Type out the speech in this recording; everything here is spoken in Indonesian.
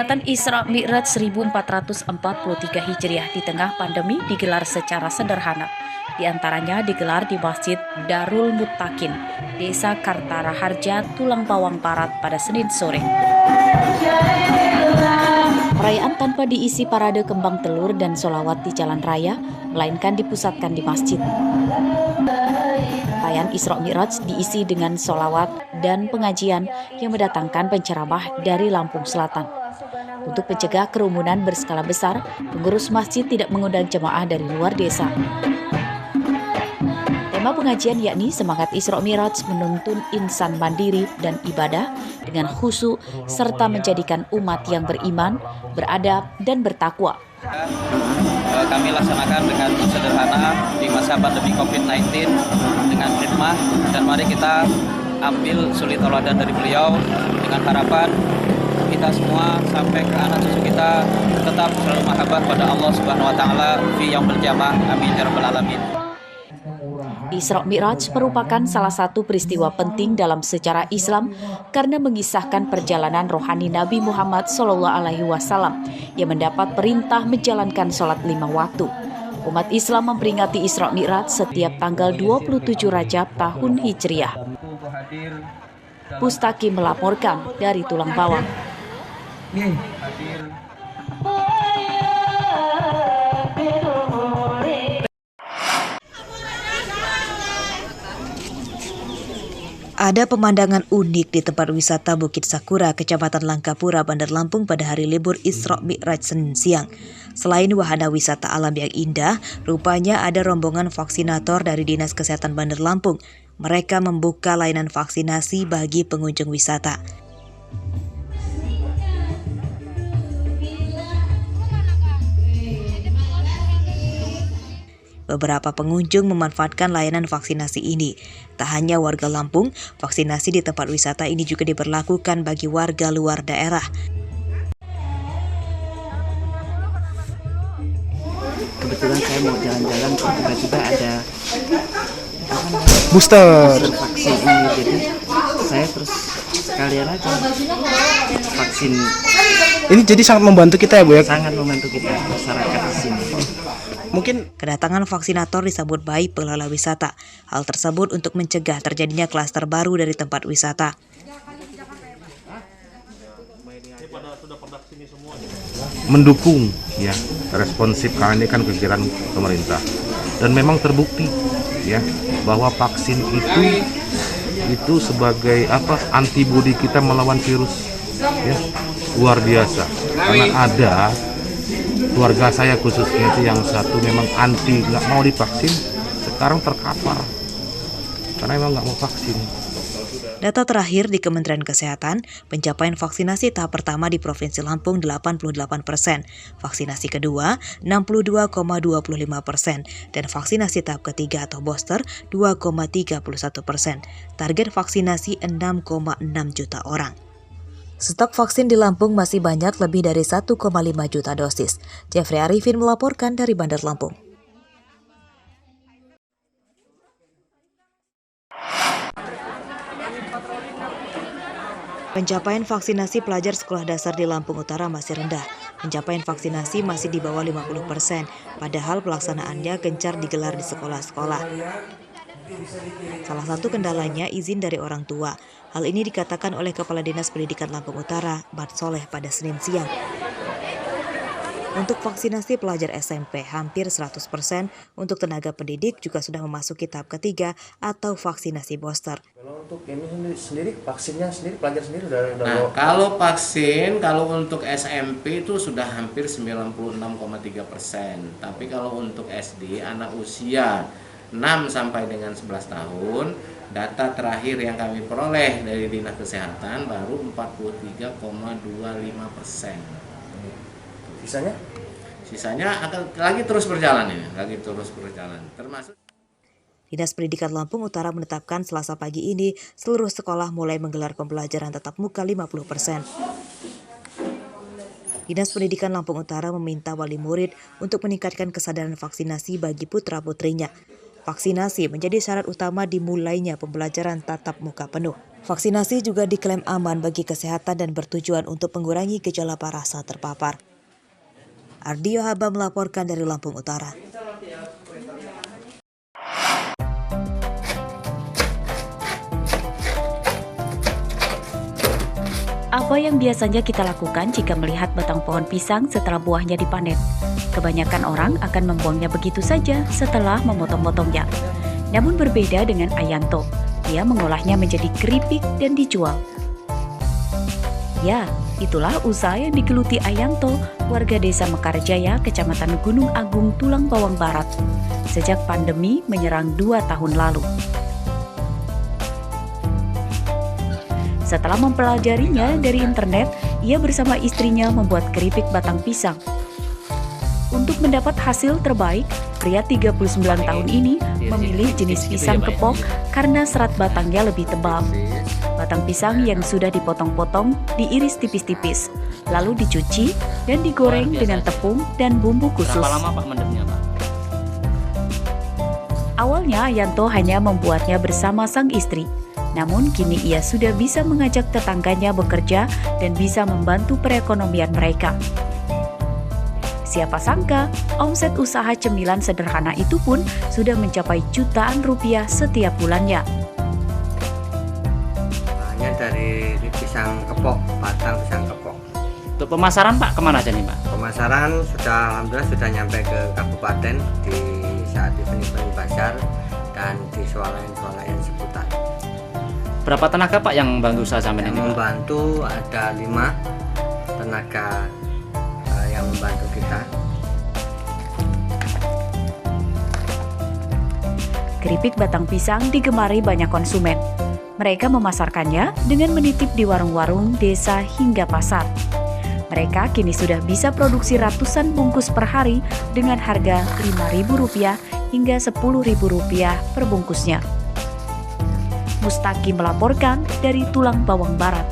Peringatan Isra Mi'raj 1443 Hijriah di tengah pandemi digelar secara sederhana. Di antaranya digelar di Masjid Darul Muttaqin, Desa Kartaraharja, Tulang Bawang Barat pada Senin sore. Perayaan tanpa diisi parade kembang telur dan sholawat di jalan raya, melainkan dipusatkan di masjid. Perayaan Isra Mi'raj diisi dengan sholawat dan pengajian yang mendatangkan penceramah dari Lampung Selatan. Untuk mencegah kerumunan berskala besar, pengurus masjid tidak mengundang jemaah dari luar desa. Tema pengajian yakni semangat Isra Mi'raj menuntun insan mandiri dan ibadah dengan khusyuk serta menjadikan umat yang beriman, beradab, dan bertakwa. Kami laksanakan dengan sederhana di masa pandemi COVID-19 dengan hikmah, dan mari kita ambil suri tauladan dari beliau dengan harapan kita semua sampai ke anak cucu kita tetap selalu mahabbah pada Allah Subhanahu wa taala fi yaumil qiyamah. Amin ya rabbal alamin. Isra Mi'raj merupakan salah satu peristiwa penting dalam sejarah Islam karena mengisahkan perjalanan rohani Nabi Muhammad SAW yang mendapat perintah menjalankan sholat 5 waktu. Umat Islam memperingati Isra Mi'raj setiap tanggal 27 Rajab tahun Hijriah. Pustaki melaporkan dari Tulang Bawang. Ada pemandangan unik di tempat wisata Bukit Sakura, Kecamatan Langkapura, Bandar Lampung pada hari libur Isra Mi'raj Senin siang. Selain wahana wisata alam yang indah, rupanya ada rombongan vaksinator dari Dinas Kesehatan Bandar Lampung. Mereka membuka layanan vaksinasi bagi pengunjung wisata. Beberapa pengunjung memanfaatkan layanan vaksinasi ini. Tak hanya warga Lampung, vaksinasi di tempat wisata ini juga diberlakukan bagi warga luar daerah. Kebetulan saya mau jalan-jalan, tiba-tiba ada booster vaksin ini, jadi saya terus sekalian aja vaksin. Ini jadi sangat membantu kita ya Bu ya? Sangat membantu kita masyarakat di sini. Mungkin kedatangan vaksinator disambut baik pengelola wisata. Hal tersebut untuk mencegah terjadinya klaster baru dari tempat wisata. Mendukung ya responsif, karena ini kan kegiatan pemerintah dan memang terbukti ya bahwa vaksin itu sebagai antibodi kita melawan virus ya, luar biasa. Karena ada keluarga saya khususnya itu yang satu memang anti, nggak mau divaksin, sekarang terkapar karena memang nggak mau vaksin. Data terakhir di Kementerian Kesehatan, pencapaian vaksinasi tahap pertama di Provinsi Lampung 88%, vaksinasi kedua 62,25%, dan vaksinasi tahap ketiga atau booster 2,31%. Target vaksinasi 6,6 juta orang. Stok vaksin di Lampung masih banyak, lebih dari 1,5 juta dosis. Jeffrey Arifin melaporkan dari Bandar Lampung. Pencapaian vaksinasi pelajar sekolah dasar di Lampung Utara masih rendah. Pencapaian vaksinasi masih di bawah 50%, padahal pelaksanaannya gencar digelar di sekolah-sekolah. Salah satu kendalanya izin dari orang tua. Hal ini dikatakan oleh Kepala Dinas Pendidikan Lampung Utara, Bart Soleh, pada Senin siang. Untuk vaksinasi pelajar SMP hampir 100%, untuk tenaga pendidik juga sudah memasuki tahap ketiga atau vaksinasi booster. Kalau untuk ini sendiri, vaksinnya sendiri, pelajar sendiri udah kalau vaksin, kalau untuk SMP itu sudah hampir 96,3%. Tapi kalau untuk SD, anak usia 6 sampai dengan 11 tahun, data terakhir yang kami peroleh dari Dinas Kesehatan baru 43,25%. Sisanya akan lagi terus berjalan ini, termasuk Dinas Pendidikan Lampung Utara menetapkan Selasa pagi ini seluruh sekolah mulai menggelar pembelajaran tatap muka 50%. Dinas Pendidikan Lampung Utara meminta wali murid untuk meningkatkan kesadaran vaksinasi bagi putra-putrinya. Vaksinasi menjadi syarat utama dimulainya pembelajaran tatap muka penuh. Vaksinasi juga diklaim aman bagi kesehatan dan bertujuan untuk mengurangi gejala parah saat terpapar. Ardio Haba melaporkan dari Lampung Utara. Apa yang biasanya kita lakukan jika melihat batang pohon pisang setelah buahnya dipanen? Kebanyakan orang akan membuangnya begitu saja setelah memotong-motongnya. Namun berbeda dengan Ayanto, dia mengolahnya menjadi keripik dan dijual. Ya, itulah usaha yang digeluti Ayanto, warga desa Mekarjaya, Kecamatan Gunung Agung, Tulang Bawang Barat, sejak pandemi menyerang 2 tahun lalu. Setelah mempelajarinya dari internet, ia bersama istrinya membuat keripik batang pisang. Untuk mendapat hasil terbaik, pria 39 tahun ini memilih jenis pisang kepok karena serat batangnya lebih tebal. Batang pisang yang sudah dipotong-potong diiris tipis-tipis, lalu dicuci dan digoreng dengan tepung dan bumbu khusus. Berapa lama Pak mendemnya, Pak? Awalnya Ayanto hanya membuatnya bersama sang istri. Namun kini ia sudah bisa mengajak tetangganya bekerja dan bisa membantu perekonomian mereka. Siapa sangka, omset usaha cemilan sederhana itu pun sudah mencapai jutaan rupiah setiap bulannya. Hanya dari pisang kepok, batang pisang kepok. Untuk pemasaran Pak kemana aja nih Pak? Pemasaran alhamdulillah sudah nyampe ke kabupaten di saat event-event pasar dan di swalayan-swalayan seputar. Berapa tenaga Pak yang membantu usaha sampean Yang ini? membantu ada 5 tenaga yang membantu kita. Keripik batang pisang digemari banyak konsumen. Mereka memasarkannya dengan menitip di warung-warung desa hingga pasar. Mereka kini sudah bisa produksi ratusan bungkus per hari dengan harga Rp5.000 hingga Rp10.000 per bungkusnya. Mustaqim melaporkan dari Tulang Bawang Barat.